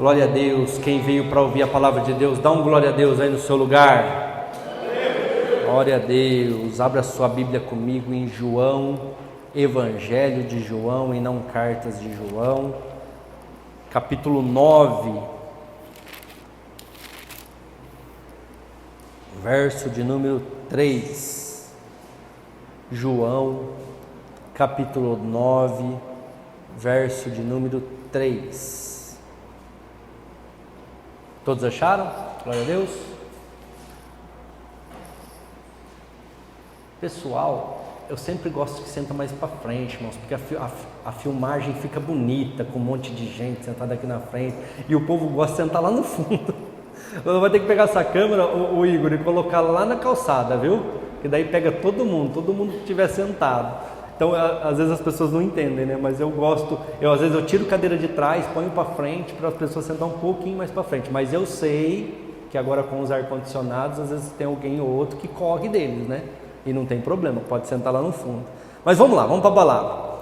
Glória a Deus. Quem veio para ouvir a palavra de Deus, dá um glória a Deus aí no seu lugar. Glória a Deus. Abra sua Bíblia comigo em João, Evangelho de João e não Cartas de João, capítulo 9, verso de número 3. João, capítulo 9, verso de número 3. Todos acharam? Glória a Deus. Pessoal, eu sempre gosto que senta mais para frente, irmãos, porque a filmagem fica bonita, com um monte de gente sentada aqui na frente, e o povo gosta de sentar lá no fundo. Vai ter que pegar essa câmera, o Igor, e colocar lá na calçada, viu? Que daí pega todo mundo que estiver sentado. Então, às vezes as pessoas não entendem, né? Mas eu gosto, às vezes eu tiro cadeira de trás, ponho para frente, para as pessoas sentar um pouquinho mais para frente. Mas eu sei que agora com os ar-condicionados, às vezes tem alguém ou outro que corre deles, né? E não tem problema, pode sentar lá no fundo. Mas vamos lá, vamos para a palavra.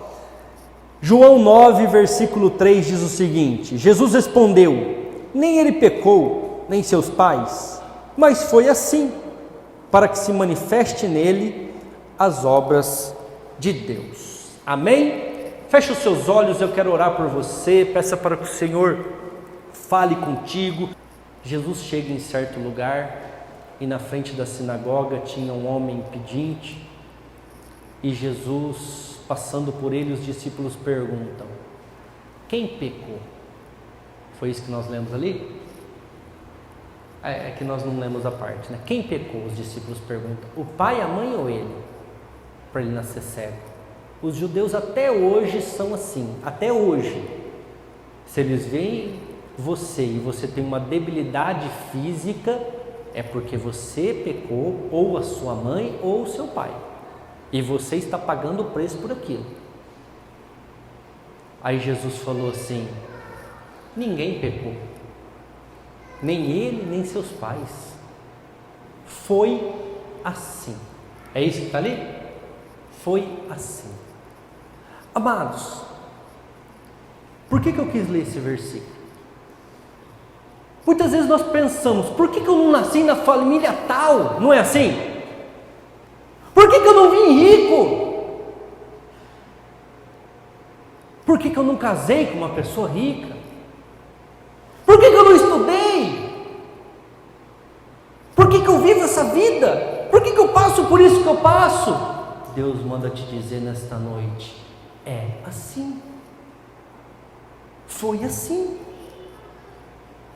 João 9, versículo 3 diz o seguinte: Jesus respondeu: nem ele pecou, nem seus pais, mas foi assim, para que se manifeste nele as obras de Deus. Amém? Feche os seus olhos, eu quero orar por você, peça para que o Senhor fale contigo. Jesus chega em certo lugar e na frente da sinagoga tinha um homem pedinte, e Jesus, passando por ele, os discípulos perguntam: quem pecou? Foi isso que nós lemos ali? É que nós não lemos a parte, né? Quem pecou? Os discípulos perguntam: o pai, a mãe ou ele? Para ele nascer cego. Os judeus até hoje são assim, até hoje. Se eles veem você e você tem uma debilidade física, é porque você pecou, ou a sua mãe ou o seu pai, e você está pagando o preço por aquilo. Aí Jesus falou assim: ninguém pecou, nem ele, nem seus pais. Foi assim. É isso que está ali? Foi assim. Amados, por que eu quis ler esse versículo? Muitas vezes nós pensamos: por que eu não nasci na família tal? Não é assim? Por que eu não vim rico? Por que eu não casei com uma pessoa rica? Por que eu não estudei? Por que eu vivo essa vida? Por que eu passo por isso que eu passo? Deus manda te dizer nesta noite: é assim. Foi assim.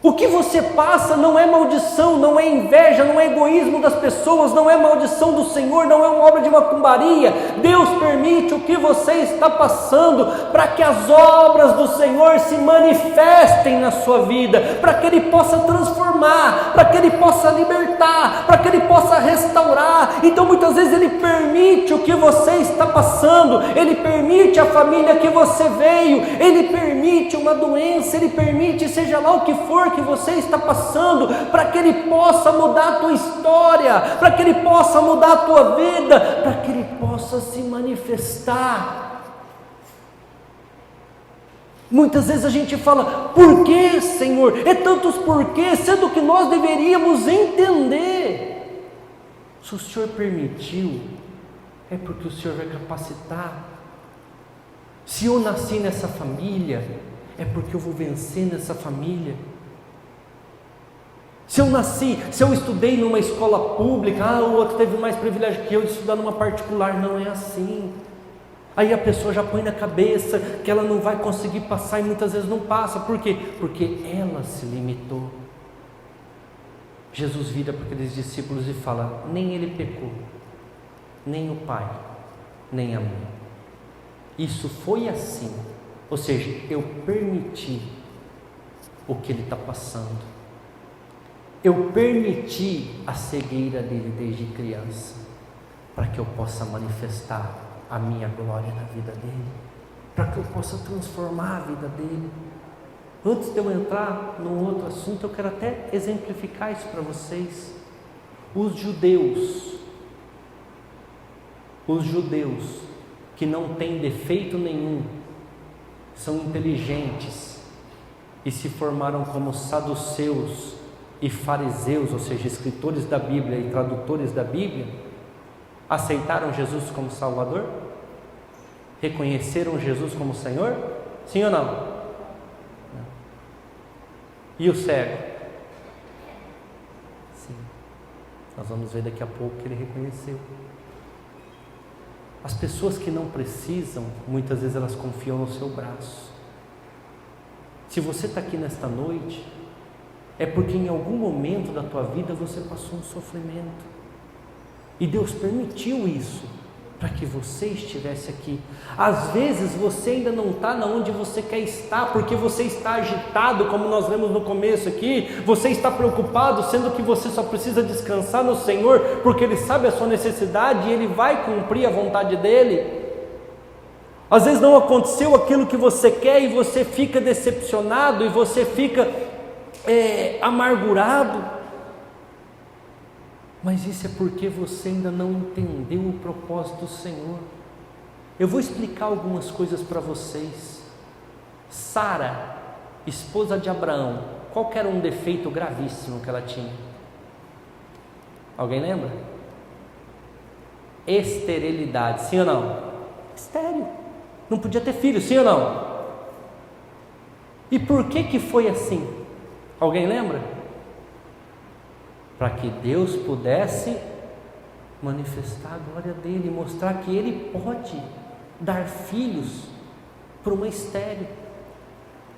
O que você passa não é maldição, não é inveja, não é egoísmo das pessoas, não é maldição do Senhor, não é uma obra de macumbaria. Deus permite o que você está passando para que as obras do Senhor se manifestem na sua vida, para que Ele possa transformar, para que Ele possa libertar, para que Ele possa restaurar. Então muitas vezes Ele permite o que você está passando, Ele permite a família que você veio, Ele permite uma doença, Ele permite seja lá o que for que você está passando, para que Ele possa mudar a tua história, para que Ele possa mudar a tua vida, para que Ele possa se manifestar. Muitas vezes a gente fala: por que, Senhor? É tantos porquês, sendo que nós deveríamos entender. Se o Senhor permitiu, é porque o Senhor vai capacitar. Se eu nasci nessa família, é porque eu vou vencer nessa família. Se eu estudei numa escola pública, o outro teve mais privilégio que eu de estudar numa particular. Não é assim. Aí a pessoa já põe na cabeça que ela não vai conseguir passar, e muitas vezes não passa. Por quê? Porque ela se limitou. Jesus vira para aqueles discípulos e fala: nem ele pecou, nem o pai, nem a mãe. Isso foi assim. Ou seja, eu permiti o que ele está passando. Eu permiti a cegueira dele desde criança, para que eu possa manifestar a minha glória na vida dele, para que eu possa transformar a vida dele. Antes de eu entrar num outro assunto, eu quero até exemplificar isso para vocês. Os judeus que não têm defeito nenhum, são inteligentes, e se formaram como saduceus e fariseus, ou seja, escritores da Bíblia e tradutores da Bíblia, aceitaram Jesus como Salvador? Reconheceram Jesus como Senhor? Sim ou não? E o cego? Sim. Nós vamos ver daqui a pouco que ele reconheceu. As pessoas que não precisam, muitas vezes elas confiam no seu braço. Se você está aqui nesta noite, é porque em algum momento da tua vida você passou um sofrimento. E Deus permitiu isso para que você estivesse aqui. Às vezes você ainda não está onde você quer estar, porque você está agitado, como nós lemos no começo aqui, você está preocupado, sendo que você só precisa descansar no Senhor, porque Ele sabe a sua necessidade e Ele vai cumprir a vontade dEle. Às vezes não aconteceu aquilo que você quer e você fica decepcionado e você fica amargurado. Mas isso é porque você ainda não entendeu o propósito do Senhor. Eu vou explicar algumas coisas para vocês. Sara, esposa de Abraão, qual que era um defeito gravíssimo que ela tinha? Alguém lembra? Esterilidade, sim ou não? Estéril, não podia ter filho, sim ou não? E por que foi assim? Alguém lembra? Para que Deus pudesse manifestar a glória dEle, mostrar que Ele pode dar filhos para uma estéril.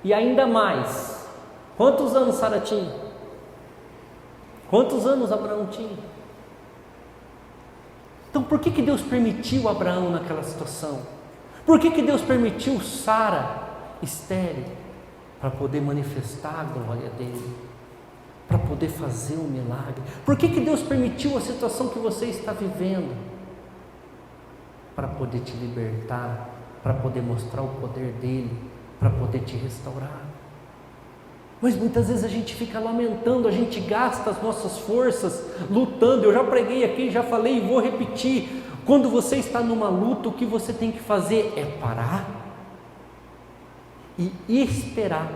E ainda mais, quantos anos Sara tinha? Quantos anos Abraão tinha? Então por que Deus permitiu Abraão naquela situação? Por que Deus permitiu Sara estéril? Para poder manifestar a glória dEle, para poder fazer um milagre. Por que Deus permitiu a situação que você está vivendo? Para poder te libertar, para poder mostrar o poder dEle, para poder te restaurar. Mas muitas vezes a gente fica lamentando, a gente gasta as nossas forças lutando. Eu já preguei aqui, já falei e vou repetir. Quando você está numa luta, o que você tem que fazer é parar e esperar.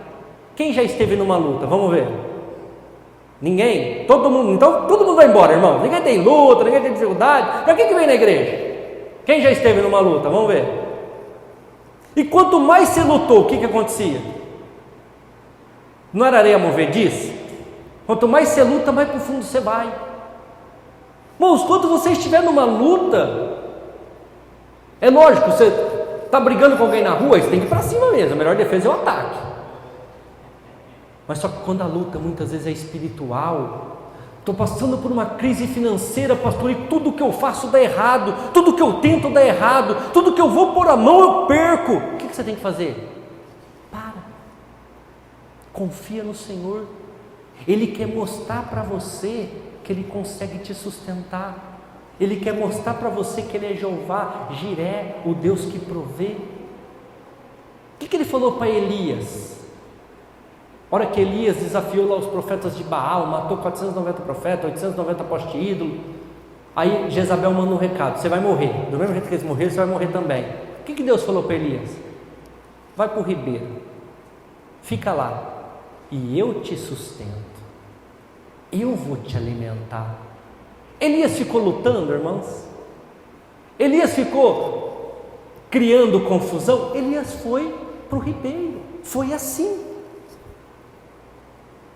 Quem já esteve numa luta? Vamos ver. Ninguém? Todo mundo? Então todo mundo vai embora, irmão. Ninguém tem luta, ninguém tem dificuldade. Para que vem na igreja? Quem já esteve numa luta? Vamos ver. E quanto mais você lutou, o que acontecia? Não era areia movediça? Quanto mais você luta, mais para o fundo você vai. Irmãos, quando você estiver numa luta, é lógico, você está brigando com alguém na rua, você tem que ir para cima mesmo. A melhor defesa é o ataque. Mas só que quando a luta muitas vezes é espiritual, estou passando por uma crise financeira, pastor, e tudo que eu faço dá errado, tudo que eu tento dá errado, tudo que eu vou pôr a mão eu perco. O que você tem que fazer? Para, confia no Senhor. Ele quer mostrar para você que Ele consegue te sustentar. Ele quer mostrar para você que Ele é Jeová Jiré, o Deus que provê. O que Ele falou para Elias? A hora que Elias desafiou lá os profetas de Baal, matou 490 profetas, 890 postes ídolo. Aí Jezabel manda um recado: você vai morrer, do mesmo jeito que eles morreram, você vai morrer também. O que Deus falou para Elias? Vai para o ribeiro, fica lá, e eu te sustento, eu vou te alimentar. Elias ficou lutando, irmãos? Elias ficou criando confusão? Elias foi para o ribeiro, foi assim.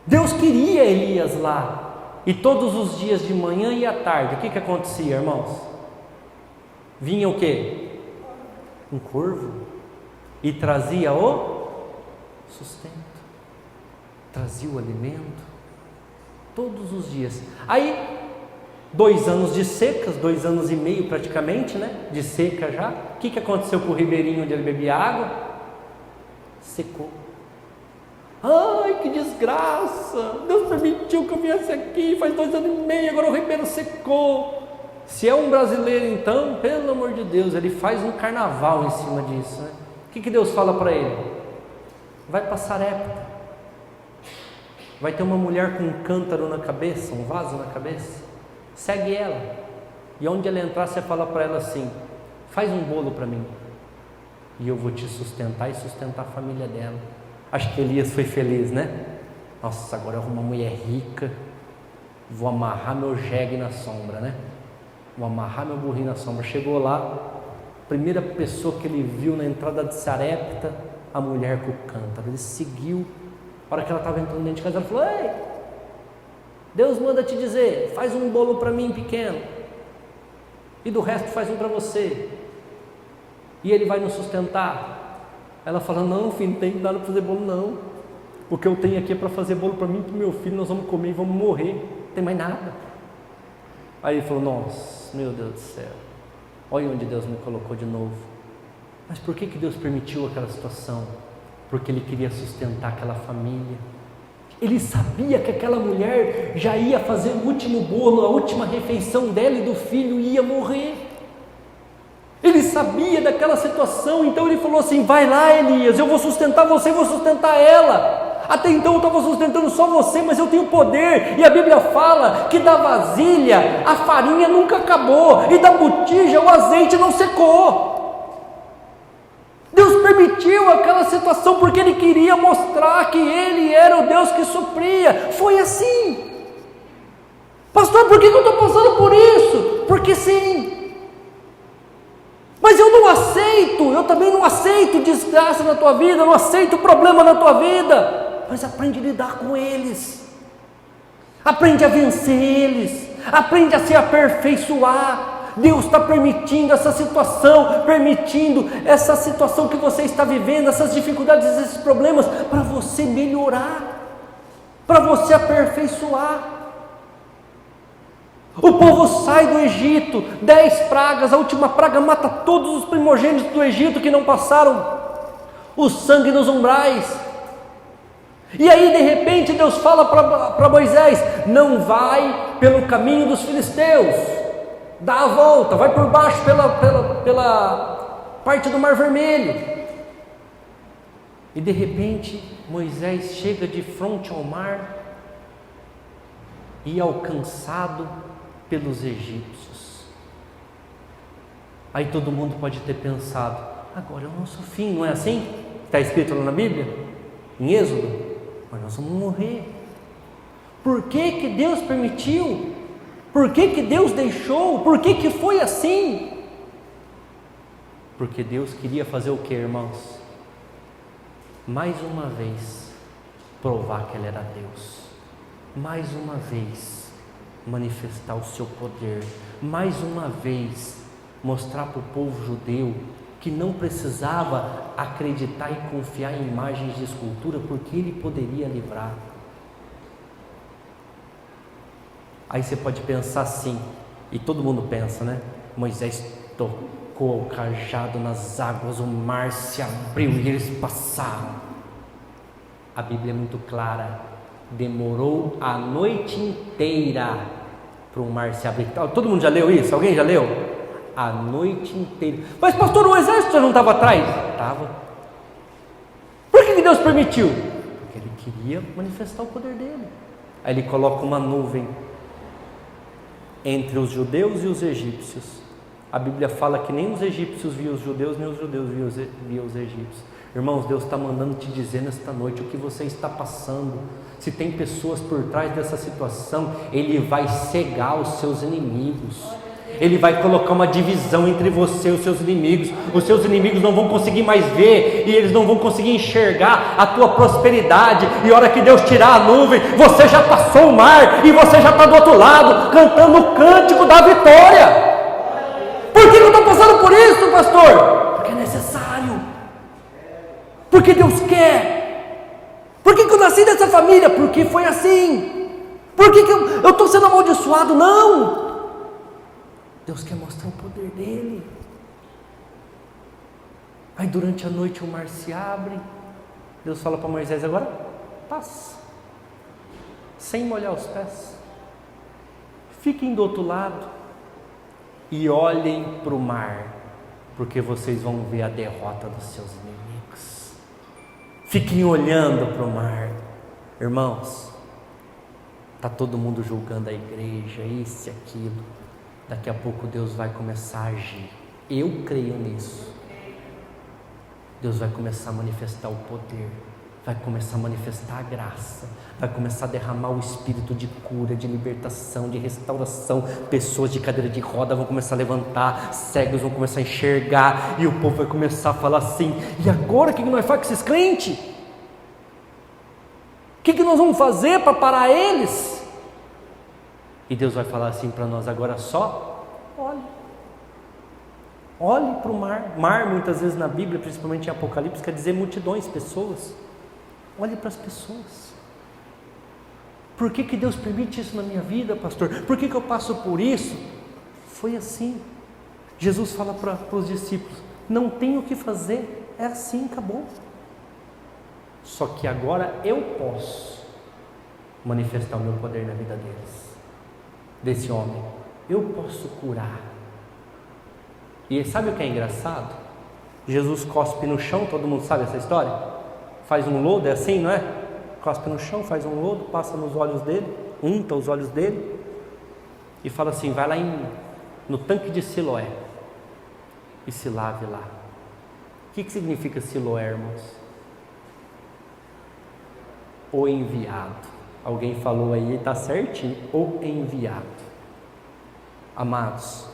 Deus queria Elias lá, e todos os dias de manhã e à tarde, o que acontecia, irmãos? Vinha o quê? Um corvo, e trazia o sustento, trazia o alimento, todos os dias. Aí, 2 anos de secas, 2 anos e meio praticamente, né? De seca já. O que aconteceu com o ribeirinho onde ele bebia água? Secou. Ai, que desgraça! Deus permitiu que eu viesse aqui, faz 2 anos e meio, agora o ribeiro secou. Se é um brasileiro então, pelo amor de Deus, ele faz um carnaval em cima disso, né? O que Deus fala para ele? Vai para Sarepta, vai ter uma mulher com um cântaro na cabeça, um vaso na cabeça, segue ela, e onde ela entrar, você fala para ela assim: faz um bolo para mim, e eu vou te sustentar e sustentar a família dela. Acho que Elias foi feliz, né? Nossa, agora eu arrumo uma mulher rica, vou amarrar meu jegue na sombra, né? Vou amarrar meu burrinho na sombra. Chegou lá, primeira pessoa que ele viu na entrada de Sarepta, a mulher com o cântaro. Ele seguiu, a hora que ela estava entrando dentro de casa, ela falou: ei, Deus manda te dizer, faz um bolo para mim pequeno, e do resto faz um para você, e ele vai nos sustentar. Ela fala: não, filho, não tem nada para fazer bolo não, o que eu tenho aqui é para fazer bolo para mim e para o meu filho, nós vamos comer e vamos morrer, não tem mais nada. Aí ele falou: nossa, meu Deus do céu, olha onde Deus me colocou de novo. Mas por que Deus permitiu aquela situação? Porque Ele queria sustentar aquela família. Ele sabia que aquela mulher já ia fazer o último bolo, a última refeição dela e do filho, e ia morrer. Ele sabia daquela situação, então ele falou assim: vai lá, Elias, eu vou sustentar você e vou sustentar ela. Até então eu estava sustentando só você, mas eu tenho poder, e a Bíblia fala que da vasilha a farinha nunca acabou, e da botija o azeite não secou. Deus permitiu aquela situação porque Ele queria mostrar que Ele era o Deus que supria. Foi assim. Pastor, por que eu estou passando por isso? Porque sim. Mas eu não aceito, eu também não aceito desgraça na tua vida, não aceito problema na tua vida. Mas aprende a lidar com eles. Aprende a vencer eles. Aprende a se aperfeiçoar. Deus está permitindo essa situação que você está vivendo, essas dificuldades, esses problemas, para você melhorar, para você aperfeiçoar. O povo sai do Egito, 10 pragas, a última praga mata todos os primogênitos do Egito que não passaram o sangue nos umbrais. E aí de repente Deus fala para Moisés: não vai pelo caminho dos filisteus, dá a volta, vai por baixo pela parte do Mar Vermelho. E de repente Moisés chega de frente ao mar e é alcançado pelos egípcios. Aí todo mundo pode ter pensado: agora é o nosso fim, não é assim? Está escrito lá na Bíblia, em Êxodo, mas nós vamos morrer. Por que Deus permitiu? Por que Deus deixou? Por que foi assim? Porque Deus queria fazer o que, irmãos? Mais uma vez provar que Ele era Deus, mais uma vez manifestar o seu poder, mais uma vez mostrar para o povo judeu que não precisava acreditar e confiar em imagens de escultura, porque Ele poderia livrar. Aí você pode pensar assim, e todo mundo pensa, né? Moisés tocou o cajado nas águas, o mar se abriu e eles passaram. A Bíblia é muito clara: demorou a noite inteira para o mar se abrir. Todo mundo já leu isso? Alguém já leu? A noite inteira. Mas pastor, o exército já não estava atrás? Estava. Por que Deus permitiu? Porque Ele queria manifestar o poder dele. Aí Ele coloca uma nuvem entre os judeus e os egípcios. A Bíblia fala que nem os egípcios viam os judeus, nem os judeus viam os egípcios. Irmãos, Deus está mandando te dizer nesta noite o que você está passando. Se tem pessoas por trás dessa situação, Ele vai cegar os seus inimigos. Ele vai colocar uma divisão entre você e os seus inimigos. Os seus inimigos não vão conseguir mais ver, e eles não vão conseguir enxergar a tua prosperidade. E a hora que Deus tirar a nuvem, você já passou o mar, e você já está do outro lado, cantando o cântico da vitória. Por que eu estou passando por isso, pastor? Porque é necessário. Porque Deus quer. Por que eu nasci dessa família? Porque foi assim. Por que eu estou sendo amaldiçoado? Não. Deus quer mostrar o poder dele. Aí durante a noite o mar se abre. Deus fala para Moisés: agora passa, sem molhar os pés. Fiquem do outro lado e olhem para o mar, porque vocês vão ver a derrota dos seus inimigos. Fiquem olhando para o mar. Irmãos, está todo mundo julgando a igreja, isso e aquilo. Daqui a pouco Deus vai começar a agir. Eu creio nisso. Deus vai começar a manifestar o poder, vai começar a manifestar a graça, vai começar a derramar o espírito de cura, de libertação, de restauração. Pessoas de cadeira de roda vão começar a levantar, cegos vão começar a enxergar, e o povo vai começar a falar assim: e agora o que nós fazemos com esses crentes? O que nós vamos fazer para parar eles? E Deus vai falar assim para nós: agora só olhe para o mar. Mar, muitas vezes na Bíblia, principalmente em Apocalipse, quer dizer multidões, pessoas. Olhe para as pessoas. Por que Deus permite isso na minha vida, pastor? Por que eu passo por isso? Foi assim. Jesus fala para os discípulos: não tem o que fazer, é assim, acabou. Só que agora eu posso manifestar o meu poder na vida deles, desse homem. Eu posso curar. E sabe o que é engraçado? Jesus cospe no chão, todo mundo sabe essa história? Faz um lodo, é assim, não é? Cospe no chão, faz um lodo, passa nos olhos dele, unta os olhos dele e fala assim: vai lá no tanque de Siloé e se lave lá. O que significa Siloé, irmãos? O enviado. Alguém falou aí, está certinho, o enviado. Amados,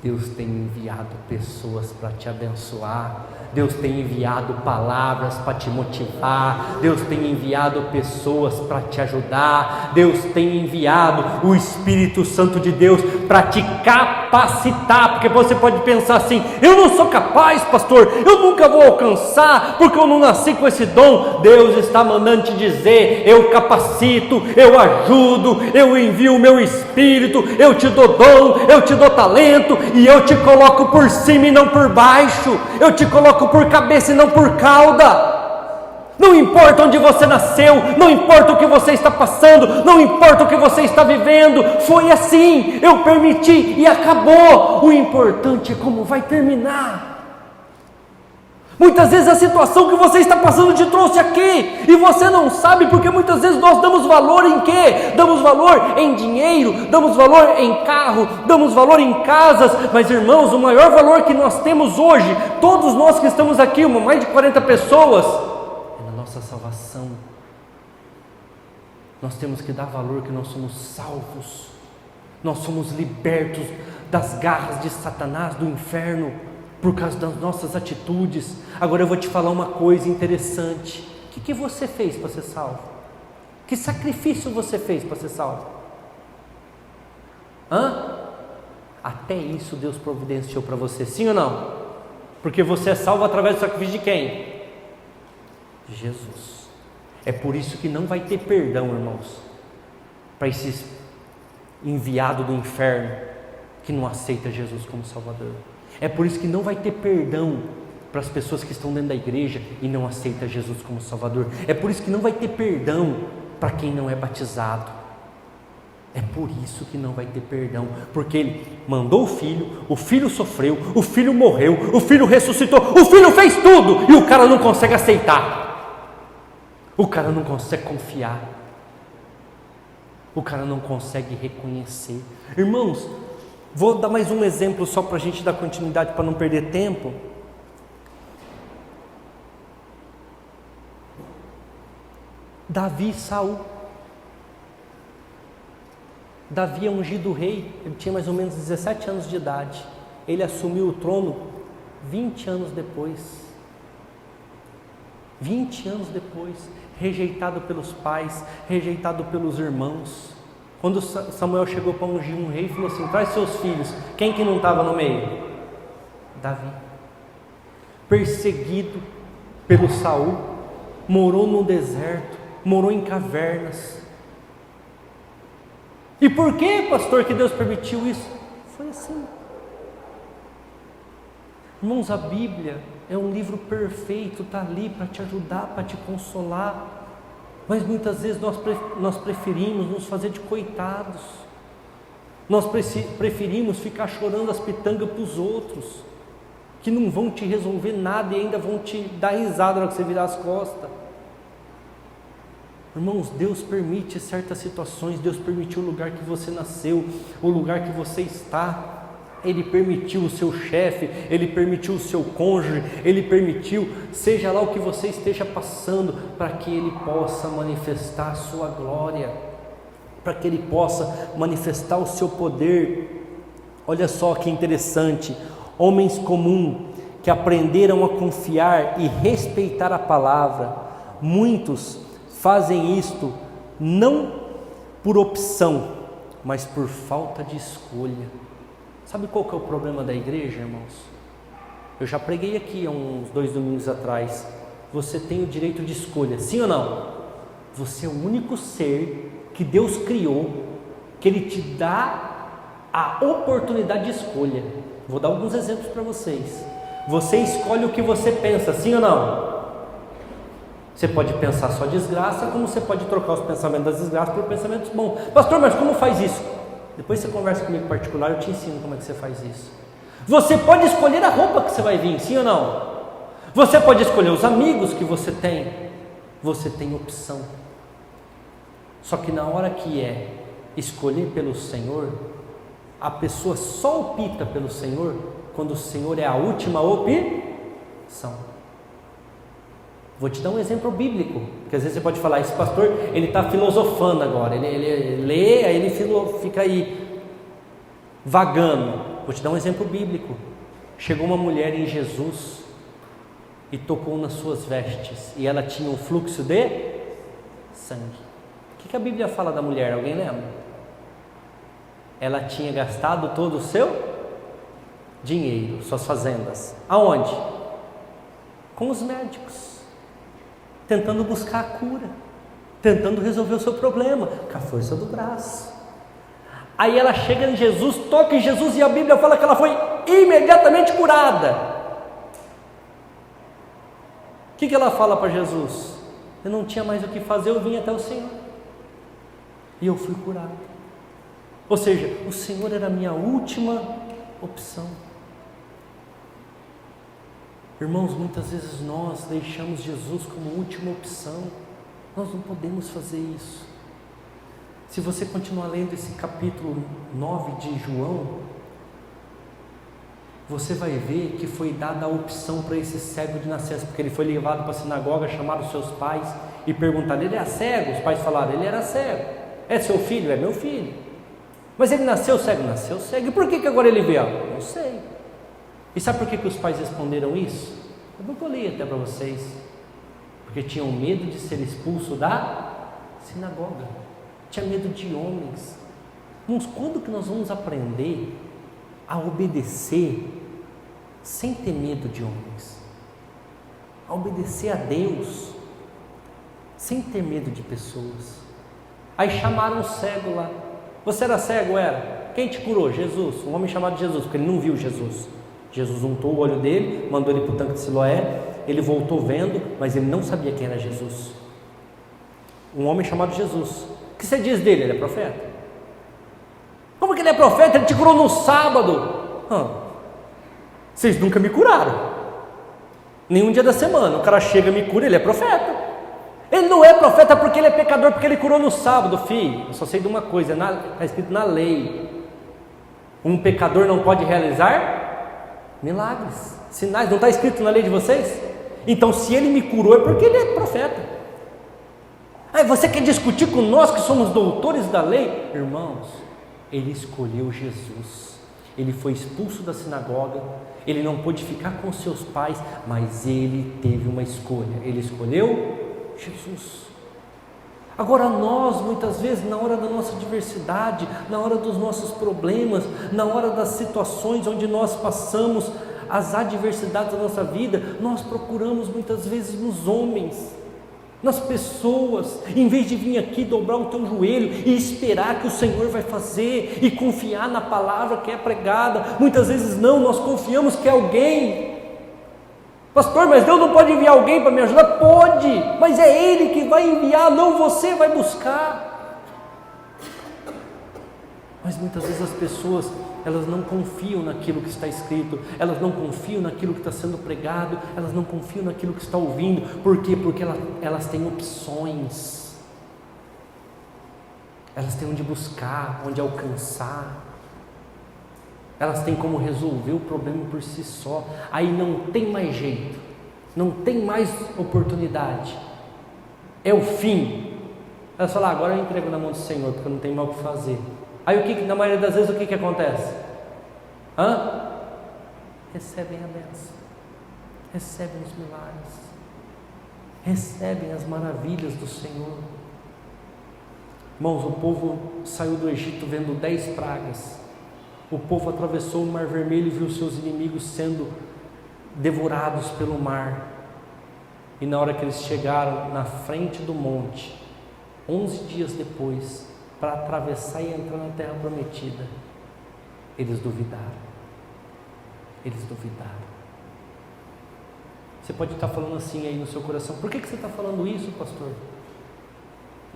Deus tem enviado pessoas para te abençoar, Deus tem enviado palavras para te motivar, Deus tem enviado pessoas para te ajudar, Deus tem enviado o Espírito Santo de Deus para te capacitar, porque você pode pensar assim: eu não sou capaz, pastor, eu nunca vou alcançar, porque eu não nasci com esse dom. Deus está mandando te dizer: eu capacito, eu ajudo, eu envio o meu Espírito, eu te dou dom, eu te dou talento, e eu te coloco por cima e não por baixo, eu te coloco por cabeça e não por cauda. Não importa onde você nasceu, não importa o que você está passando, não importa o que você está vivendo, foi assim, eu permiti e acabou. O importante é como vai terminar. Muitas vezes a situação que você está passando te trouxe aqui e você não sabe, porque muitas vezes nós damos valor em quê? Damos valor em dinheiro, damos valor em carro, damos valor em casas, mas irmãos, o maior valor que nós temos hoje, todos nós que estamos aqui, mais de 40 pessoas, é na nossa salvação. Nós temos que dar valor que nós somos salvos, nós somos libertos das garras de Satanás, do inferno, por causa das nossas atitudes. Agora eu vou te falar uma coisa interessante: o que você fez para ser salvo? Que sacrifício você fez para ser salvo? Até isso Deus providenciou para você, sim ou não? Porque você é salvo através do sacrifício de quem? Jesus. É por isso que não vai ter perdão, irmãos, para esse enviado do inferno que não aceita Jesus como Salvador. É por isso que não vai ter perdão para as pessoas que estão dentro da igreja e não aceitam Jesus como Salvador. É por isso que não vai ter perdão para quem não é batizado. É por isso que não vai ter perdão, porque Ele mandou o Filho sofreu, o Filho morreu, o Filho ressuscitou, o Filho fez tudo, e o cara não consegue aceitar, o cara não consegue confiar, o cara não consegue reconhecer. Irmãos, vou dar mais um exemplo só para a gente dar continuidade, para não perder tempo. Davi e Saul. Davi é ungido rei, ele tinha mais ou menos 17 anos de idade. Ele assumiu o trono 20 anos depois. 20 anos depois, rejeitado pelos pais, rejeitado pelos irmãos. Quando Samuel chegou para ungir um rei, falou assim: traz seus filhos. Quem que não estava no meio? Davi. Perseguido pelo Saul, morou no deserto, morou em cavernas. E por que, pastor, que Deus permitiu isso? Foi assim. Irmãos, a Bíblia é um livro perfeito, está ali para te ajudar, para te consolar. Mas muitas vezes nós preferimos nos fazer de coitados. Nós preferimos ficar chorando as pitangas para os outros, que não vão te resolver nada e ainda vão te dar risada na hora que você virar as costas. Irmãos, Deus permite certas situações, Deus permitiu o lugar que você nasceu, o lugar que você está. Ele permitiu o seu chefe, Ele permitiu o seu cônjuge, Ele permitiu, seja lá o que você esteja passando, para que Ele possa manifestar a sua glória, para que Ele possa manifestar o seu poder. Olha só que interessante, homens comuns que aprenderam a confiar e respeitar a palavra, muitos fazem isto não por opção, mas por falta de escolha. Sabe qual que é o problema da igreja, irmãos? Eu já preguei aqui há uns 2 domingos atrás. Você tem o direito de escolha, sim ou não? Você é o único ser que Deus criou, que Ele te dá a oportunidade de escolha. Vou dar alguns exemplos para vocês. Você escolhe o que você pensa, sim ou não? Você pode pensar só desgraça, como você pode trocar os pensamentos das desgraças por pensamentos bons. Pastor, mas como faz isso? Depois você conversa comigo em particular, eu te ensino como é que você faz isso. Você pode escolher a roupa que você vai vir, sim ou não? Você pode escolher os amigos que você tem. Você tem opção. Só que na hora que é escolher pelo Senhor, a pessoa só opta pelo Senhor quando o Senhor é a última opção. Vou te dar um exemplo bíblico, porque às vezes você pode falar, esse pastor, ele está filosofando agora, ele lê, aí ele fica aí vagando. Vou te dar um exemplo bíblico. Chegou uma mulher em Jesus e tocou nas suas vestes, e ela tinha um fluxo de sangue. O que a Bíblia fala da mulher? Alguém lembra? Ela tinha gastado todo o seu dinheiro, suas fazendas. Aonde? Com os médicos, tentando buscar a cura, tentando resolver o seu problema, com a força do braço. Aí ela chega em Jesus, toca em Jesus, e a Bíblia fala que ela foi imediatamente curada. O que ela fala para Jesus? Eu não tinha mais o que fazer, eu vim até o Senhor, e eu fui curado. Ou seja, o Senhor era a minha última opção. Irmãos, muitas vezes nós deixamos Jesus como última opção. Nós não podemos fazer isso. Se você continuar lendo esse capítulo 9 de João, você vai ver que foi dada a opção para esse cego de nascença, porque ele foi levado para a sinagoga, chamaram os seus pais e perguntaram, ele era cego? Os pais falaram, ele era cego. É seu filho? É meu filho. Mas ele nasceu cego? Nasceu cego. E por que agora ele vê? Não sei. E sabe por que os pais responderam isso? Eu vou ler até para vocês. Porque tinham medo de ser expulso da sinagoga. Tinha medo de homens. Irmãos, quando que nós vamos aprender a obedecer sem ter medo de homens? A obedecer a Deus sem ter medo de pessoas. Aí chamaram o cego lá. Você era cego? Era. Quem te curou? Jesus. Um homem chamado Jesus, porque ele não viu Jesus. Jesus untou o olho dele, mandou ele para o tanque de Siloé, ele voltou vendo, mas ele não sabia quem era Jesus. Um homem chamado Jesus. O que você diz dele? Ele é profeta. Como que ele é profeta? Ele te curou no sábado. Vocês nunca me curaram. Nenhum dia da semana. O cara chega e me cura, ele é profeta. Ele não é profeta porque ele é pecador, porque ele curou no sábado, filho. Eu só sei de uma coisa, está escrito na lei. Um pecador não pode realizar milagres, sinais, não está escrito na lei de vocês? Então se ele me curou é porque ele é profeta. Aí você quer discutir com nós que somos doutores da lei? Irmãos, ele escolheu Jesus, ele foi expulso da sinagoga, ele não pôde ficar com seus pais, mas ele teve uma escolha, ele escolheu Jesus. Agora nós, muitas vezes, na hora da nossa adversidade, na hora dos nossos problemas, na hora das situações onde nós passamos as adversidades da nossa vida, nós procuramos muitas vezes nos homens, nas pessoas, em vez de vir aqui dobrar o teu joelho e esperar que o Senhor vai fazer e confiar na palavra que é pregada. Muitas vezes não, nós confiamos que é alguém. Pastor, mas Deus não pode enviar alguém para me ajudar? Pode, mas é Ele que vai enviar, não você vai buscar. Mas muitas vezes as pessoas, elas não confiam naquilo que está escrito, elas não confiam naquilo que está sendo pregado, elas não confiam naquilo que está ouvindo. Por quê? Porque elas têm opções, elas têm onde buscar, onde alcançar. Elas têm como resolver o problema por si só. Aí não tem mais jeito, não tem mais oportunidade. É o fim. Elas falam, agora eu entrego na mão do Senhor, porque eu não tenho mais o que fazer. Aí na maioria das vezes o que acontece? Recebem a bênção, recebem os milagres, recebem as maravilhas do Senhor. Irmãos, o povo saiu do Egito vendo 10 pragas. O povo atravessou o Mar Vermelho e viu seus inimigos sendo devorados pelo mar. E na hora que eles chegaram na frente do monte, 11 dias depois, para atravessar e entrar na terra prometida, eles duvidaram. Eles duvidaram. Você pode estar falando assim aí no seu coração, por que você está falando isso, pastor?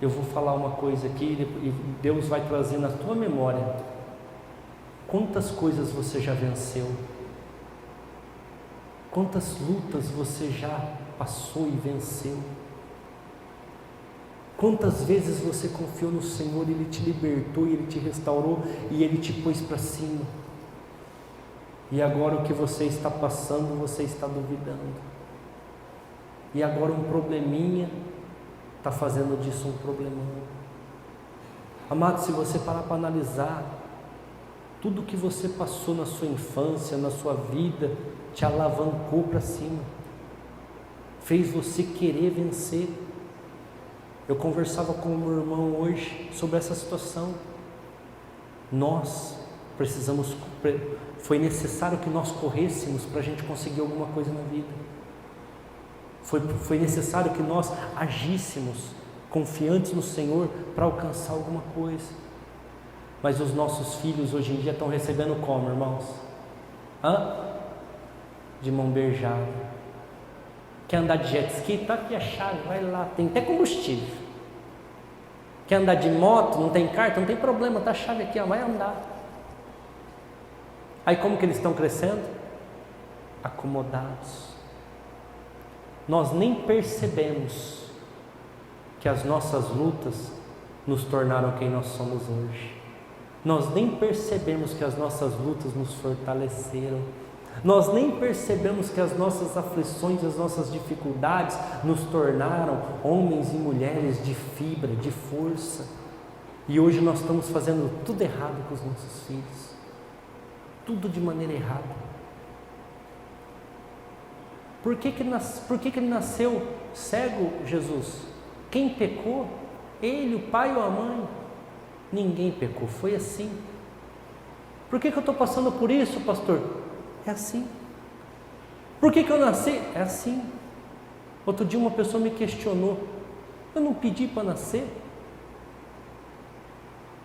Eu vou falar uma coisa aqui e Deus vai trazer na tua memória quantas coisas você já venceu, quantas lutas você já passou e venceu, quantas vezes você confiou no Senhor, Ele te libertou, Ele te restaurou e Ele te pôs para cima. E agora o que você está passando, você está duvidando. E agora um probleminha está fazendo disso um problemão. Amado, se você parar para analisar, tudo que você passou na sua infância, na sua vida, te alavancou para cima, fez você querer vencer. Eu conversava com o meu irmão hoje sobre essa situação. Nós precisamos, foi necessário que nós corrêssemos para a gente conseguir alguma coisa na vida. Foi necessário que nós agíssemos confiantes no Senhor para alcançar alguma coisa. Mas os nossos filhos hoje em dia estão recebendo como, irmãos? De mão beijada. Quer andar de jet ski? Está aqui a chave, vai lá, tem até combustível. Quer andar de moto? Não tem carta? Não tem problema, está a chave aqui, vai andar. Aí como que eles estão crescendo? Acomodados. Nós nem percebemos que as nossas lutas nos tornaram quem nós somos hoje. Nós nem percebemos que as nossas lutas nos fortaleceram. Nós nem percebemos que as nossas aflições, as nossas dificuldades nos tornaram homens e mulheres de fibra, de força. E hoje nós estamos fazendo tudo errado com os nossos filhos. Tudo de maneira errada. Por que ele nasceu cego, Jesus? Quem pecou? Ele, o pai ou a mãe? Ninguém pecou, foi assim. Por que eu estou passando por isso, pastor? É assim. Por que eu nasci? É assim. Outro dia uma pessoa me questionou, eu não pedi para nascer?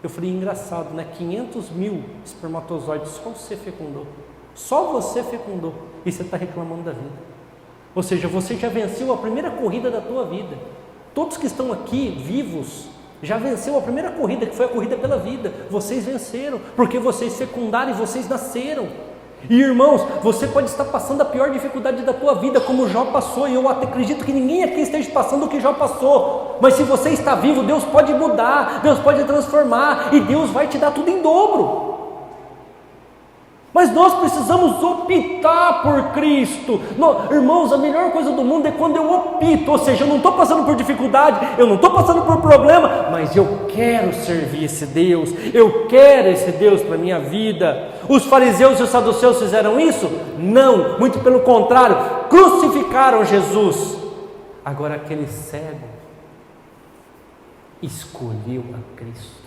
Eu falei, engraçado, né? 500 mil espermatozoides, só você fecundou. Só você fecundou. E você está reclamando da vida. Ou seja, você já venceu a primeira corrida da tua vida. Todos que estão aqui vivos já venceu a primeira corrida, que foi a corrida pela vida. Vocês venceram, porque vocês fecundaram e vocês nasceram. E irmãos, você pode estar passando a pior dificuldade da tua vida, como Jó passou, e eu até acredito que ninguém aqui esteja passando o que Jó passou. Mas se você está vivo, Deus pode mudar, Deus pode transformar, e Deus vai te dar tudo em dobro. Mas nós precisamos optar por Cristo. Irmãos, a melhor coisa do mundo é quando eu opto, ou seja, eu não estou passando por dificuldade, eu não estou passando por problema, mas eu quero servir esse Deus, eu quero esse Deus para a minha vida. Os fariseus e os saduceus fizeram isso? Não, muito pelo contrário, crucificaram Jesus. Agora aquele cego escolheu a Cristo.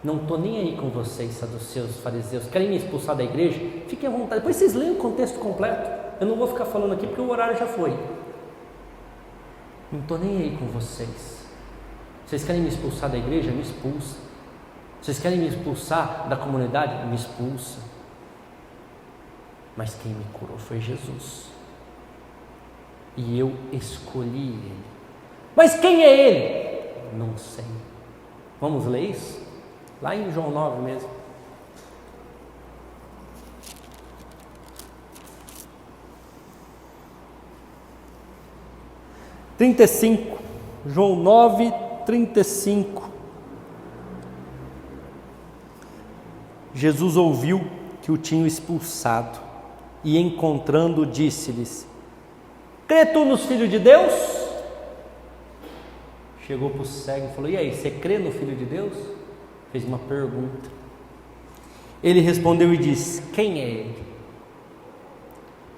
Não estou nem aí com vocês, saduceus, fariseus, querem me expulsar da igreja? Fiquem à vontade, depois vocês leem o contexto completo, eu não vou ficar falando aqui porque o horário já foi. Não estou nem aí com vocês. Vocês querem me expulsar da igreja? Me expulsa. Vocês querem me expulsar da comunidade? Me expulsa. Mas quem me curou foi Jesus. E eu escolhi Ele. Mas quem é Ele? Não sei. Vamos ler isso? Lá em João 9 mesmo. João 9, 35. Jesus ouviu que o tinham expulsado e, encontrando, disse-lhes: crê tu nos filhos de Deus? Chegou para o cego e falou: e aí, você crê no Filho de Deus? Fez uma pergunta. Ele respondeu e disse: quem é ele?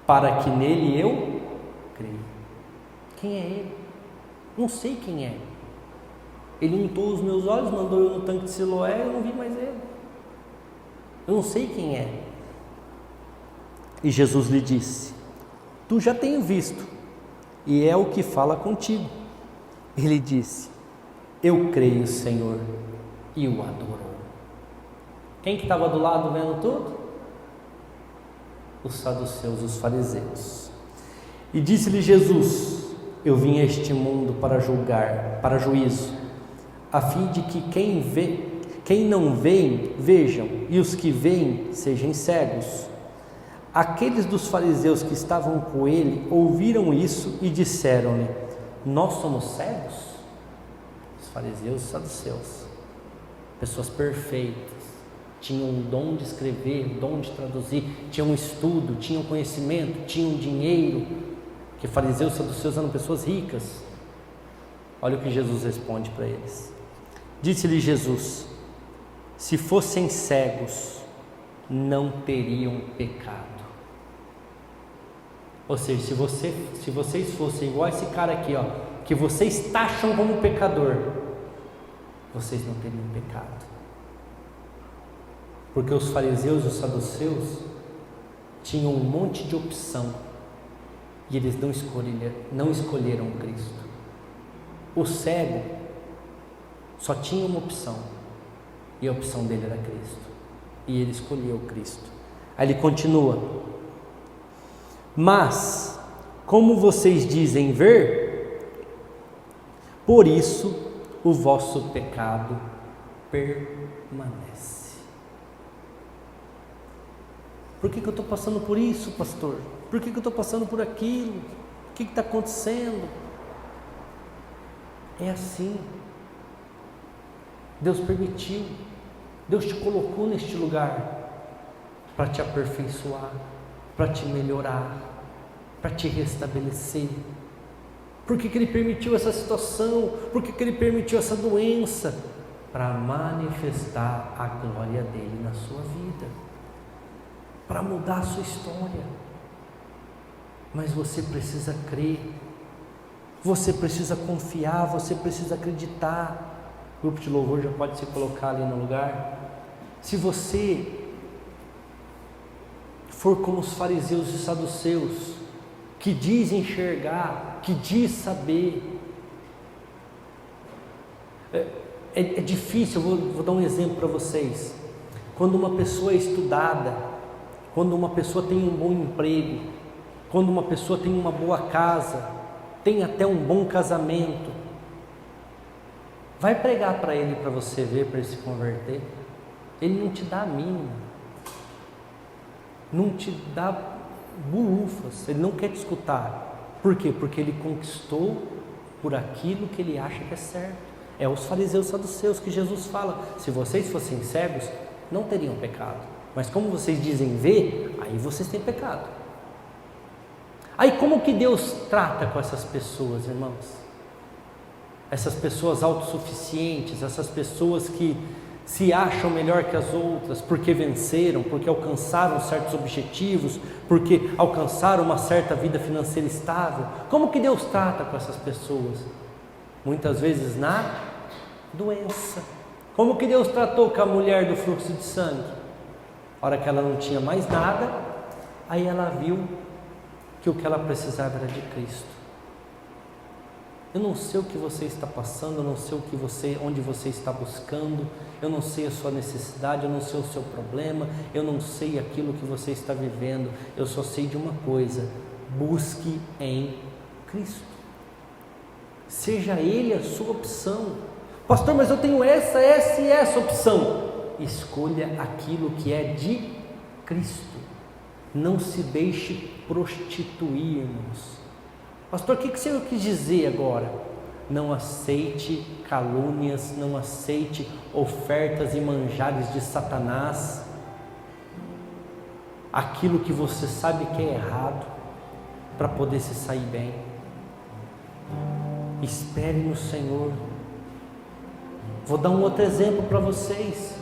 Para que nele eu creia. Quem é ele? Não sei quem é. Ele untou os meus olhos, mandou eu no tanque de Siloé, eu não vi mais ele. Eu não sei quem é. E Jesus lhe disse: tu já tenho visto, e é o que fala contigo. Ele disse: eu creio, Senhor, e o adorou. Quem que estava do lado vendo tudo? Os saduceus, os fariseus. E disse-lhe Jesus: eu vim a este mundo para julgar, para juízo, a fim de que quem não vê, vejam, e os que veem sejam cegos. Aqueles dos fariseus que estavam com ele ouviram isso e disseram-lhe: nós somos cegos? Os fariseus e os saduceus, pessoas perfeitas, tinham o dom de escrever, o dom de traduzir, tinham estudo, tinham conhecimento, tinham dinheiro, que fariseus e saduceus eram pessoas ricas. Olha o que Jesus responde para eles. Disse-lhe Jesus: se fossem cegos, não teriam pecado. Ou seja, se vocês fossem igual esse cara aqui, ó, que vocês taxam como pecador, vocês não teriam pecado. Porque os fariseus e os saduceus tinham um monte de opção e eles não escolheram Cristo. O cego só tinha uma opção, e a opção dele era Cristo, e ele escolheu Cristo. Aí ele continua: mas como vocês dizem ver, por isso o vosso pecado permanece. Por que eu estou passando por isso, pastor? Por que eu estou passando por aquilo? O que está acontecendo? É assim. Deus permitiu, Deus te colocou neste lugar para te aperfeiçoar, para te melhorar, para te restabelecer. Por que Ele permitiu essa situação? Por que Ele permitiu essa doença? Para manifestar a glória dele na sua vida, para mudar a sua história. Mas você precisa crer, você precisa confiar, você precisa acreditar. O grupo de louvor já pode se colocar ali no lugar. Se você for como os fariseus e saduceus, que diz enxergar, que diz saber, é difícil. Vou dar um exemplo para vocês. Quando uma pessoa é estudada, quando uma pessoa tem um bom emprego, quando uma pessoa tem uma boa casa, tem até um bom casamento, vai pregar para ele, para você ver, para ele se converter, ele não te dá a mínima, não te dá bulufas, ele não quer te escutar. Por quê? Porque ele conquistou por aquilo que ele acha que é certo. É os fariseus e saduceus que Jesus fala: se vocês fossem cegos, não teriam pecado, mas como vocês dizem ver, aí vocês têm pecado. Aí como que Deus trata com essas pessoas, irmãos? Essas pessoas autossuficientes, essas pessoas que se acham melhor que as outras, porque venceram, porque alcançaram certos objetivos, porque alcançaram uma certa vida financeira estável. Como que Deus trata com essas pessoas? Muitas vezes na doença. Como que Deus tratou com a mulher do fluxo de sangue? A hora que ela não tinha mais nada, aí ela viu que o que ela precisava era de Cristo. Eu não sei o que você está passando, eu não sei onde você está buscando, eu não sei a sua necessidade, eu não sei o seu problema, eu não sei aquilo que você está vivendo. Eu só sei de uma coisa: busque em Cristo. Seja Ele a sua opção. Pastor, mas eu tenho essa e essa opção. Escolha aquilo que é de Cristo. Não se deixe prostituir, irmãos. Pastor, o que o Senhor quis dizer agora? Não aceite calúnias, não aceite ofertas e manjares de Satanás, aquilo que você sabe que é errado, para poder se sair bem. Espere no Senhor. Vou dar um outro exemplo para vocês.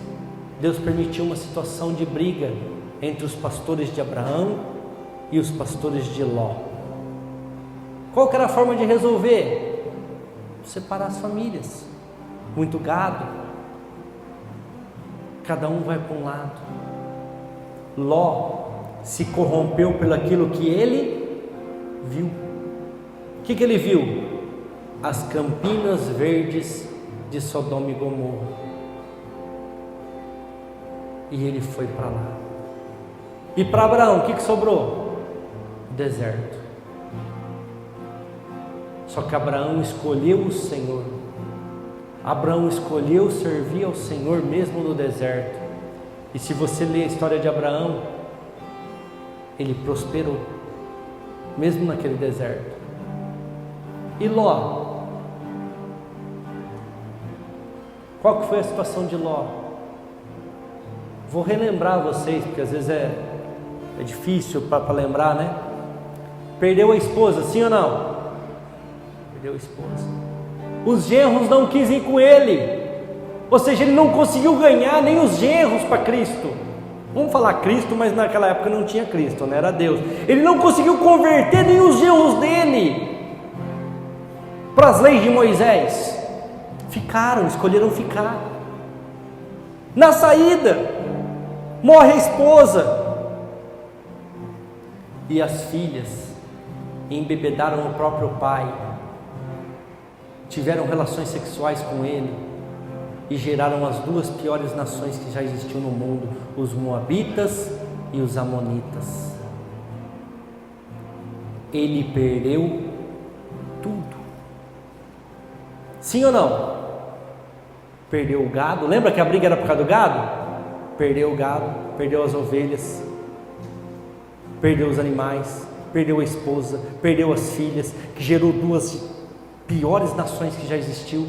Deus permitiu uma situação de briga entre os pastores de Abraão e os pastores de Ló. Qual que era a forma de resolver? Separar as famílias. Muito gado, cada um vai para um lado. Ló se corrompeu pelo aquilo que ele viu. O que ele viu? As campinas verdes de Sodoma e Gomorra. E ele foi para lá. E para Abraão, o que sobrou? Deserto. Só que Abraão escolheu o Senhor. Abraão escolheu servir ao Senhor mesmo no deserto. E se você ler a história de Abraão, ele prosperou, mesmo naquele deserto. E Ló? Qual que foi a situação de Ló? Vou relembrar vocês, porque às vezes é difícil para lembrar, né? Perdeu a esposa, sim ou não? Perdeu a esposa. Os genros não quis ir com ele. Ou seja, ele não conseguiu ganhar nem os genros para Cristo. Vamos falar Cristo, mas naquela época não tinha Cristo, né? Era Deus. Ele não conseguiu converter nem os genros dele para as leis de Moisés. Escolheram ficar. Na saída, morre a esposa. E as filhas embebedaram o próprio pai, tiveram relações sexuais com ele e geraram as duas piores nações que já existiam no mundo, os Moabitas e os Amonitas. Ele perdeu tudo. Sim ou não? Perdeu o gado. Lembra que a briga era por causa do gado? Perdeu o gado, perdeu as ovelhas, perdeu os animais, perdeu a esposa, perdeu as filhas, que gerou duas piores nações que já existiu.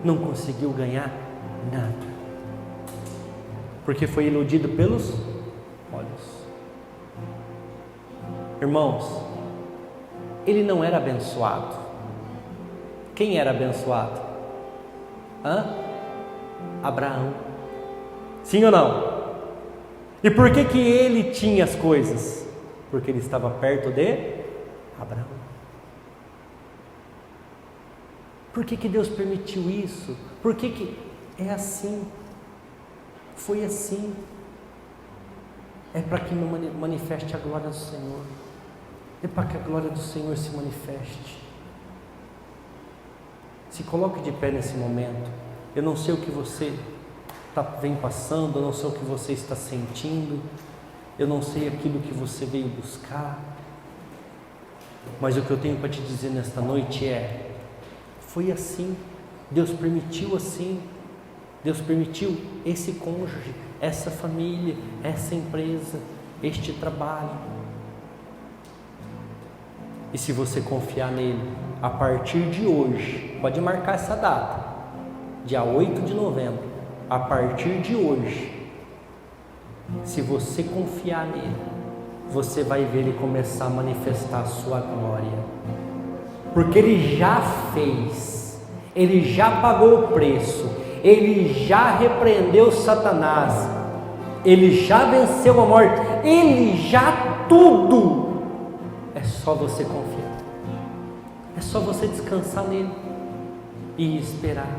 Não conseguiu ganhar nada, porque foi iludido pelos olhos. Irmãos, ele não era abençoado. Quem era abençoado? Abraão. Sim ou não? E por que ele tinha as coisas? Porque ele estava perto de Abraão. Por que Deus permitiu isso? Por que é assim? Foi assim. É para que manifeste a glória do Senhor. É para que a glória do Senhor se manifeste. Se coloque de pé nesse momento. Eu não sei o que você vem passando, eu não sei o que você está sentindo, eu não sei aquilo que você veio buscar, mas o que eu tenho para te dizer nesta noite foi assim. Deus permitiu assim. Deus permitiu esse cônjuge, essa família, essa empresa, este trabalho. E se você confiar nele, a partir de hoje, pode marcar essa data, dia 8 de novembro, a partir de hoje, se você confiar nele, você vai ver ele começar a manifestar a sua glória, porque ele já fez, ele já pagou o preço, ele já repreendeu Satanás, ele já venceu a morte, ele já tudo. É só você confiar, é só você descansar nele e esperar,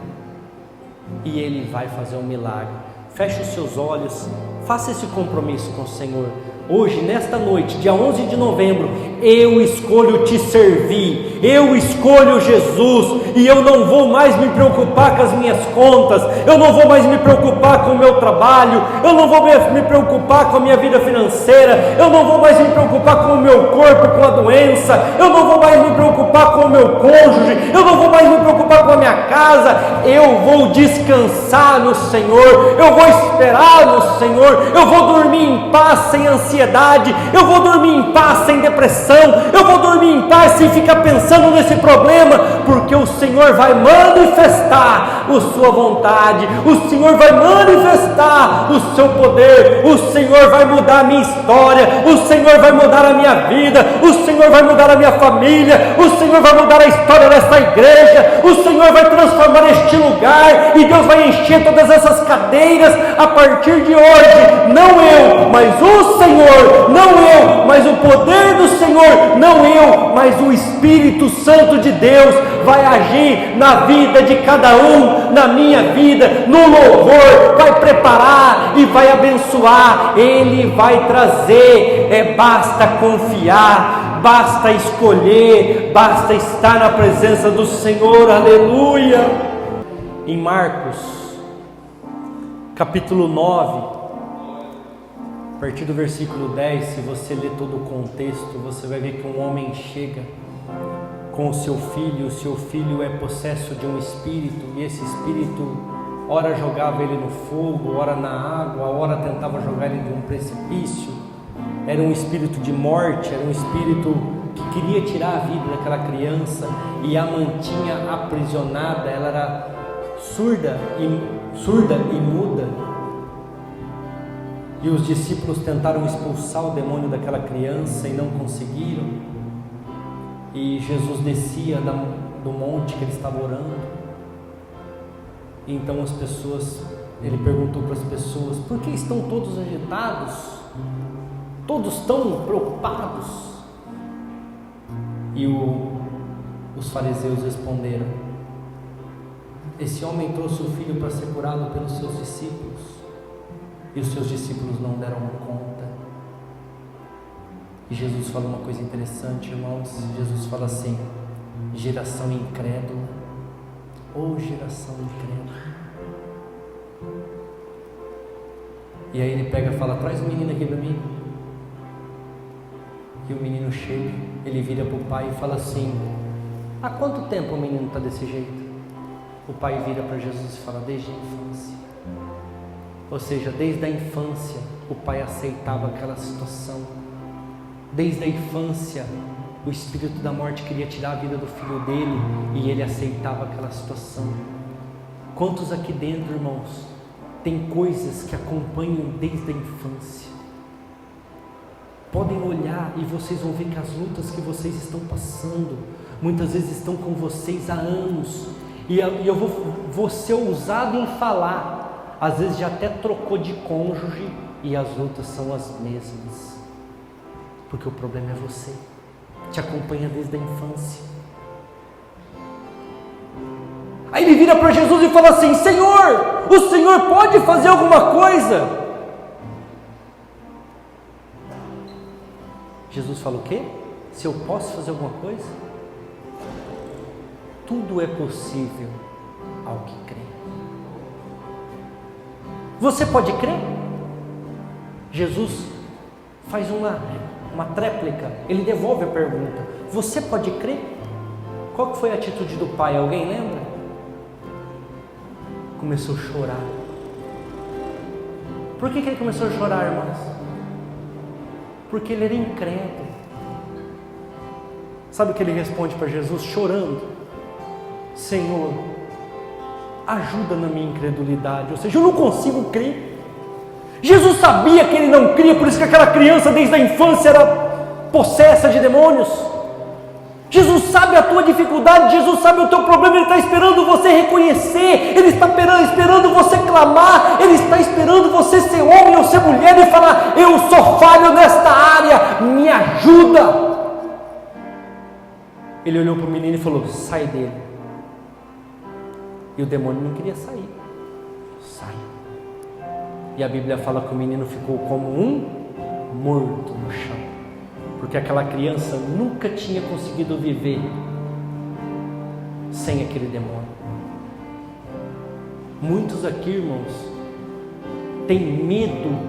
e ele vai fazer um milagre. Feche os seus olhos, faça esse compromisso com o Senhor. Hoje, nesta noite, dia 11 de novembro, eu escolho te servir, eu escolho Jesus, e eu não vou mais me preocupar com as minhas contas, eu não vou mais me preocupar com o meu trabalho, eu não vou me preocupar com a minha vida financeira, eu não vou mais me preocupar com o meu corpo, com a doença, eu não vou mais me preocupar com o meu cônjuge, eu não vou mais me preocupar com a minha casa, eu vou descansar no Senhor, eu vou esperar no Senhor, eu vou dormir em paz sem ansiedade, eu vou dormir em paz sem depressão, eu vou dormir em paz sem ficar pensando nesse problema, porque o Senhor vai manifestar a sua vontade, o Senhor vai manifestar o seu poder, o Senhor vai mudar a minha história, o Senhor vai mudar a minha vida, o Senhor vai mudar a minha família, o Senhor vai mudar a história dessa igreja, o Senhor vai transformar este lugar, e Deus vai encher todas essas cadeiras a partir de hoje. Não eu, mas o Senhor, não eu, mas o poder do Senhor, não eu, mas o Espírito Santo de Deus vai agir na vida de cada um, na minha vida, no louvor, vai preparar e vai abençoar, Ele vai trazer, basta confiar, basta escolher, basta estar na presença do Senhor, aleluia. Em Marcos, capítulo 9, a partir do versículo 10, se você ler todo o contexto, você vai ver que um homem chega com o seu filho é possesso de um espírito, e esse espírito ora jogava ele no fogo, ora na água, ora tentava jogar ele de um precipício. Era um espírito de morte, era um espírito que queria tirar a vida daquela criança e a mantinha aprisionada. Ela era surda e muda. E os discípulos tentaram expulsar o demônio daquela criança e não conseguiram. E Jesus descia do monte que ele estava orando. E então ele perguntou para as pessoas: por que estão todos agitados? Todos tão preocupados? E os fariseus responderam: esse homem trouxe o filho para ser curado pelos seus discípulos, e os seus discípulos não deram conta. E Jesus fala uma coisa interessante, irmãos. Jesus fala assim: geração incrédula, ou geração incrédula. E aí ele pega e fala: traz o menino aqui para mim. E o menino chega, ele vira para o pai e fala assim: há quanto tempo o menino está desse jeito? O pai vira para Jesus e fala: desde a infância. Ou seja, desde a infância o pai aceitava aquela situação. Desde a infância o espírito da morte queria tirar a vida do filho dele, e ele aceitava aquela situação. Quantos aqui dentro, irmãos, tem coisas que acompanham desde a infância? Podem olhar e vocês vão ver que as lutas que vocês estão passando muitas vezes estão com vocês há anos. E eu vou ser ousado em falar, às vezes já até trocou de cônjuge e as lutas são as mesmas, porque o problema é você, te acompanha desde a infância. Aí ele vira para Jesus e fala assim: Senhor, o Senhor pode fazer alguma coisa? Jesus fala o quê? Se eu posso fazer alguma coisa? Tudo é possível ao que crê. Você pode crer? Jesus faz uma tréplica, ele devolve a pergunta: você pode crer? Qual que foi a atitude do pai? Alguém lembra? Começou a chorar. Por que ele começou a chorar, irmãos? Porque ele era incrédulo. Sabe o que ele responde para Jesus chorando? Senhor, ajuda na minha incredulidade. Ou seja, eu não consigo crer. Jesus sabia que ele não cria, por isso que aquela criança desde a infância era possessa de demônios. Jesus sabe a tua dificuldade, Jesus sabe o teu problema, Ele está esperando você reconhecer, Ele está esperando você clamar, Ele está esperando você ser homem ou ser mulher e falar: eu sou falho nesta área, me ajuda. Ele olhou para o menino e falou: sai dele. E o demônio não queria sair. Sai. E a Bíblia fala que o menino ficou como um morto no chão, porque aquela criança nunca tinha conseguido viver sem aquele demônio. Muitos aqui, irmãos, têm medo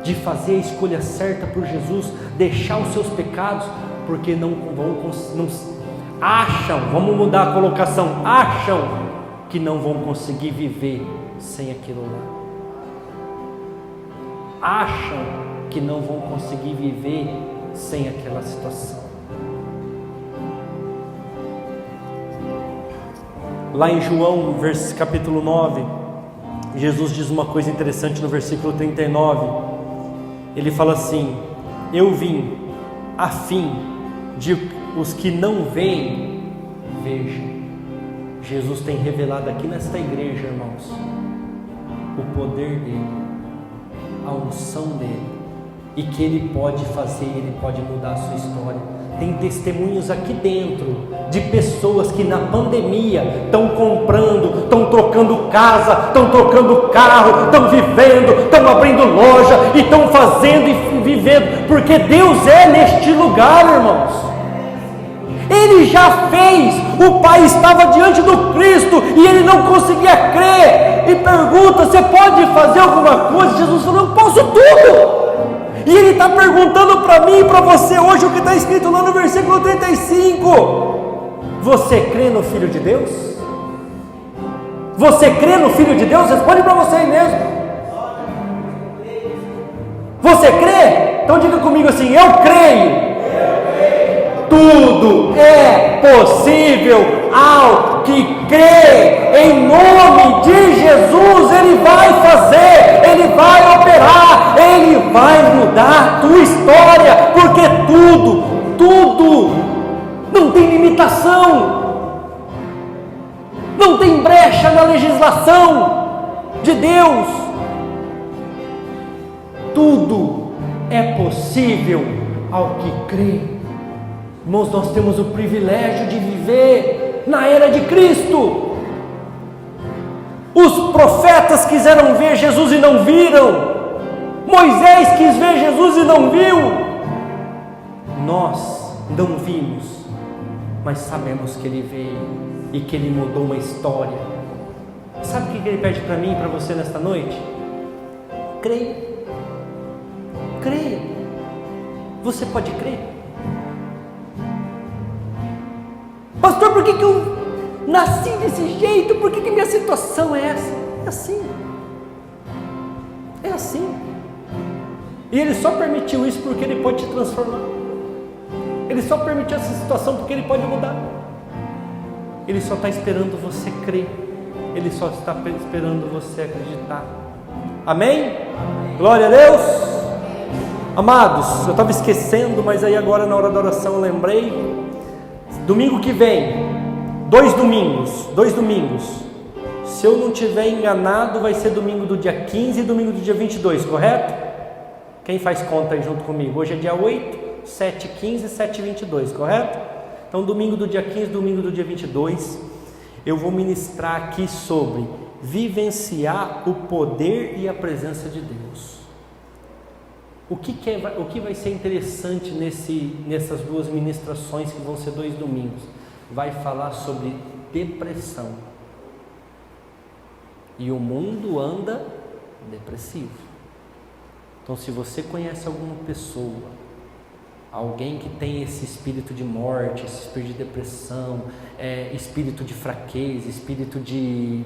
de fazer a escolha certa por Jesus, deixar os seus pecados, porque não acham, vamos mudar a colocação, acham que não vão conseguir viver sem aquilo lá. acham que não vão conseguir viver sem aquela situação. Lá em João, capítulo 9, Jesus diz uma coisa interessante no versículo 39. Ele fala assim: eu vim a fim de os que não veem, vejam. Jesus tem revelado aqui nesta igreja, irmãos, o poder dele, a unção dele, e que ele pode fazer, ele pode mudar a sua história. Tem testemunhos aqui dentro de pessoas que na pandemia estão comprando, estão trocando casa, estão trocando carro, estão vivendo, estão abrindo loja e estão fazendo e vivendo, porque Deus é neste lugar, irmãos. Ele já fez. O pai estava diante do Cristo e ele não conseguia crer, e pergunta: você pode fazer alguma coisa? Jesus falou: eu posso tudo. E ele está perguntando para mim e para você hoje o que está escrito lá no versículo 35. Você crê no Filho de Deus? Você crê no Filho de Deus? Responde para você aí mesmo. Você crê? Então diga comigo assim: eu creio. Tudo é possível ao que crê. Em nome de Jesus, Ele vai fazer, Ele vai operar, Ele vai mudar a tua história, porque tudo não tem limitação, não tem brecha na legislação de Deus. Tudo é possível ao que crê. Irmãos, nós temos o privilégio de viver na era de Cristo. Os profetas quiseram ver Jesus e não viram. Moisés quis ver Jesus e não viu. Nós não vimos, mas sabemos que Ele veio e que Ele mudou uma história. Sabe o que Ele pede para mim e para você nesta noite? Creia. Creia. Você pode crer? Pastor, por que eu nasci desse jeito? Por que minha situação é essa? É assim. É assim. E Ele só permitiu isso porque Ele pode te transformar. Ele só permitiu essa situação porque Ele pode mudar. Ele só está esperando você crer. Ele só está esperando você acreditar. Amém? Glória a Deus. Amados, eu estava esquecendo, mas aí agora na hora da oração eu lembrei. Domingo que vem, dois domingos, se eu não tiver enganado, vai ser domingo do dia 15 e domingo do dia 22, correto? Quem faz conta aí junto comigo? Hoje é dia 8, 7h15 e 7h22, correto? Então domingo do dia 15, domingo do dia 22, eu vou ministrar aqui sobre vivenciar o poder e a presença de Deus. O que vai ser interessante nessas duas ministrações, que vão ser 2 domingos? Vai falar sobre depressão. E o mundo anda depressivo. Então, se você conhece alguma pessoa, alguém que tem esse espírito de morte, esse espírito de depressão, espírito de fraqueza, espírito de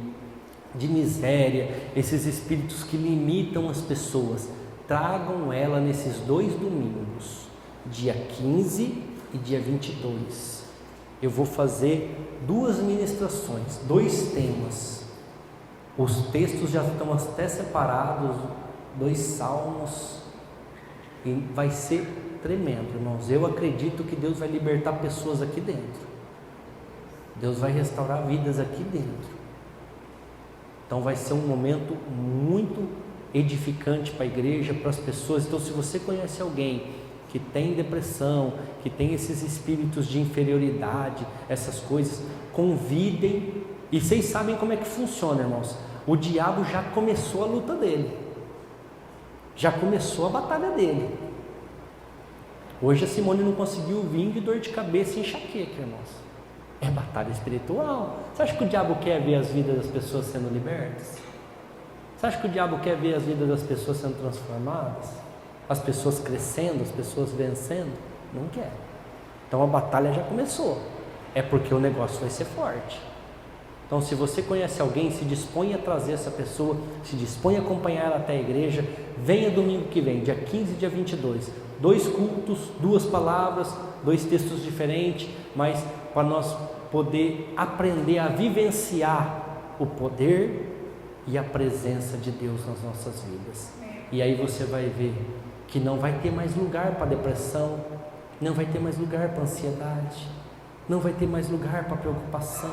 miséria, esses espíritos que limitam as pessoas, tragam ela nesses 2 domingos, dia 15 e dia 22. Eu vou fazer 2 ministrações, 2 temas. Os textos já estão até separados, 2 salmos, e vai ser tremendo, irmãos. Eu acredito que Deus vai libertar pessoas aqui dentro. Deus vai restaurar vidas aqui dentro. Então vai ser um momento muito edificante para a igreja, para as pessoas. Então, se você conhece alguém que tem depressão, que tem esses espíritos de inferioridade, essas coisas, convidem. E vocês sabem como é que funciona, irmãos. O diabo já começou a luta dele, já começou a batalha dele. Hoje a Simone não conseguiu vir de dor de cabeça e enxaqueca, irmãos. É batalha espiritual. Você acha que o diabo quer ver as vidas das pessoas sendo libertas? Você acha que o diabo quer ver as vidas das pessoas sendo transformadas? As pessoas crescendo, as pessoas vencendo? Não quer. Então a batalha já começou. É porque o negócio vai ser forte. Então, se você conhece alguém, se dispõe a trazer essa pessoa, se dispõe a acompanhar ela até a igreja. Venha domingo que vem, dia 15 e dia 22. 2 cultos, 2 palavras, 2 textos diferentes, mas para nós poder aprender a vivenciar o poder e a presença de Deus nas nossas vidas. E aí você vai ver que não vai ter mais lugar para depressão, não vai ter mais lugar para ansiedade, não vai ter mais lugar para preocupação,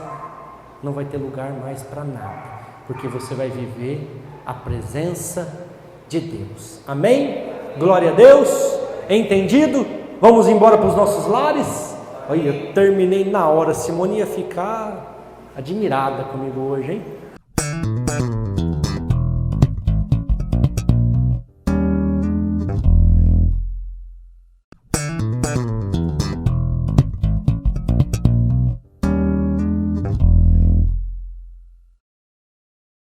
não vai ter lugar mais para nada, porque você vai viver a presença de Deus. Amém? Glória a Deus. Entendido? Vamos embora para os nossos lares? Olha, eu terminei na hora. Simone ia ficar admirada comigo hoje, hein?